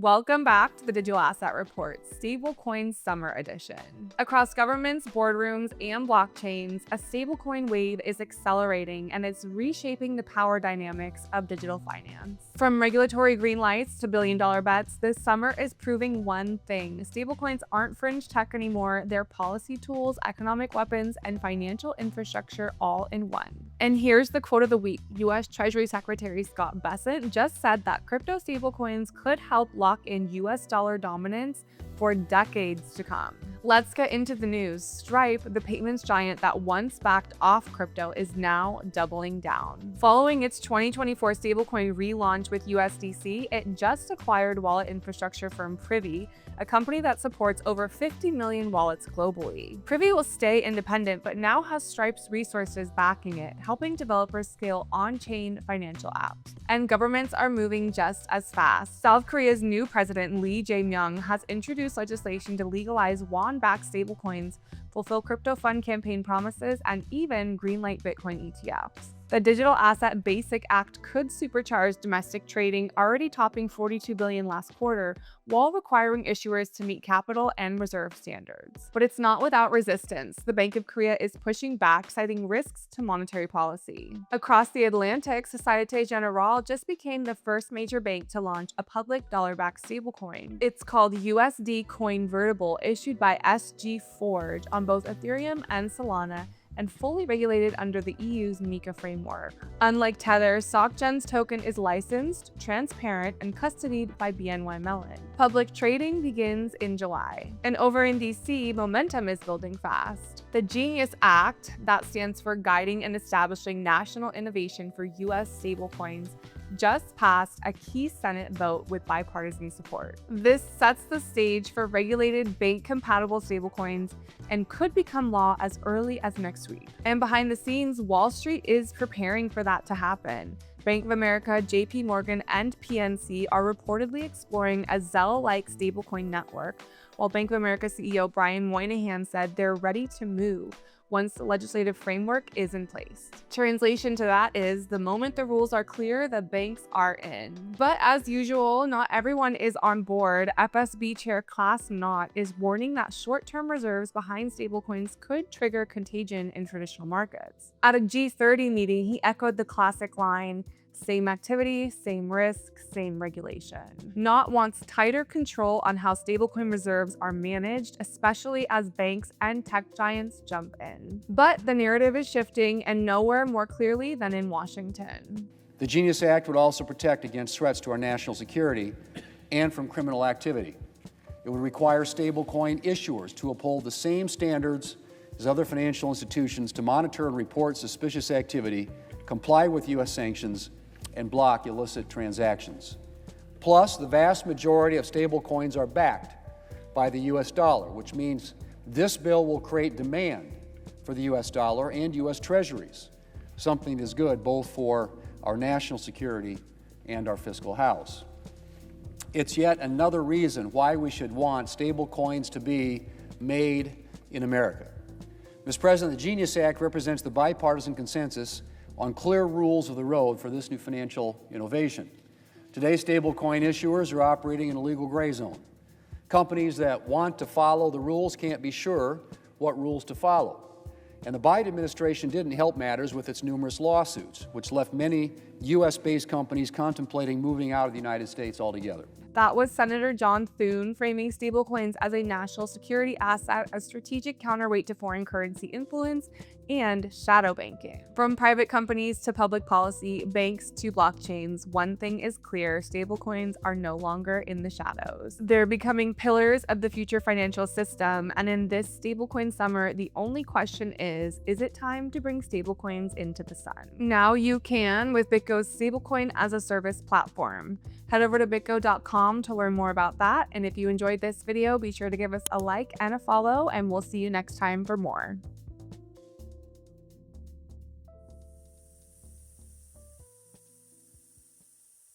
Welcome back to the Digital Asset Report, Stablecoin Summer Edition. Across governments, boardrooms, and blockchains, a stablecoin wave is accelerating and it's reshaping the power dynamics of digital finance. From regulatory green lights to billion-dollar bets, this summer is proving one thing. Stablecoins aren't fringe tech anymore. They're policy tools, economic weapons, and financial infrastructure all in one. And here's the quote of the week. U.S. Treasury Secretary Scott Bessent just said that crypto stablecoins could help lock in U.S. dollar dominance for decades to come. Let's get into the news. Stripe, the payments giant that once backed off crypto, is now doubling down. Following its 2024 stablecoin relaunch with USDC, it just acquired wallet infrastructure firm Privy, a company that supports over 50 million wallets globally. Privy will stay independent, but now has Stripe's resources backing it, helping developers scale on-chain financial apps. And governments are moving just as fast. South Korea's new president, Lee Jae-myung, has introduced legislation to legalize won-backed stablecoins, fulfill crypto fund campaign promises, and even greenlight Bitcoin ETFs. The Digital Asset Basic Act could supercharge domestic trading, already topping $42 billion last quarter, while requiring issuers to meet capital and reserve standards. But it's not without resistance. The Bank of Korea is pushing back, citing risks to monetary policy. Across the Atlantic, Societe Generale just became the first major bank to launch a public dollar-backed stablecoin. It's called USD Coinvertible, issued by SG Forge on both Ethereum and Solana, and fully regulated under the EU's MiCA framework. Unlike Tether, SocGen's token is licensed, transparent, and custodied by BNY Mellon. Public trading begins in July. And over in DC, momentum is building fast. The Genius Act, that stands for Guiding and Establishing National Innovation for U.S. Stablecoins, just passed a key Senate vote with bipartisan support. This sets the stage for regulated bank-compatible stablecoins and could become law as early as next week. And behind the scenes, Wall Street is preparing for that to happen. Bank of America, JP Morgan, and PNC are reportedly exploring a Zelle-like stablecoin network, while Bank of America CEO Brian Moynihan said they're ready to move once the legislative framework is in place. Translation to that is, the moment the rules are clear, the banks are in. But as usual, not everyone is on board. FSB Chair Klaas Knott is warning that short-term reserves behind stablecoins could trigger contagion in traditional markets. At a G30 meeting, he echoed the classic line, "Same activity, same risk, same regulation." Knott wants tighter control on how stablecoin reserves are managed, especially as banks and tech giants jump in. But the narrative is shifting, and nowhere more clearly than in Washington. The Genius Act would also protect against threats to our national security and from criminal activity. It would require stablecoin issuers to uphold the same standards as other financial institutions to monitor and report suspicious activity, comply with U.S. sanctions, and block illicit transactions. Plus, the vast majority of stablecoins are backed by the U.S. dollar, which means this bill will create demand for the U.S. dollar and U.S. treasuries, something that is good both for our national security and our fiscal house. It's yet another reason why we should want stablecoins to be made in America. Mr. President, the Genius Act represents the bipartisan consensus on clear rules of the road for this new financial innovation. Today, stablecoin issuers are operating in a legal gray zone. Companies that want to follow the rules can't be sure what rules to follow. And the Biden administration didn't help matters with its numerous lawsuits, which left many U.S.-based companies contemplating moving out of the United States altogether. That was Senator John Thune framing stablecoins as a national security asset, a strategic counterweight to foreign currency influence, and shadow banking. From private companies to public policy, banks to blockchains, one thing is clear: stablecoins are no longer in the shadows. They're becoming pillars of the future financial system, and in this stablecoin summer, the only question is it time to bring stablecoins into the sun? Now you can with BitGo's Stablecoin-as-a-Service platform. Head over to bitgo.com to learn more about that, and if you enjoyed this video, be sure to give us a like and a follow, and we'll see you next time for more.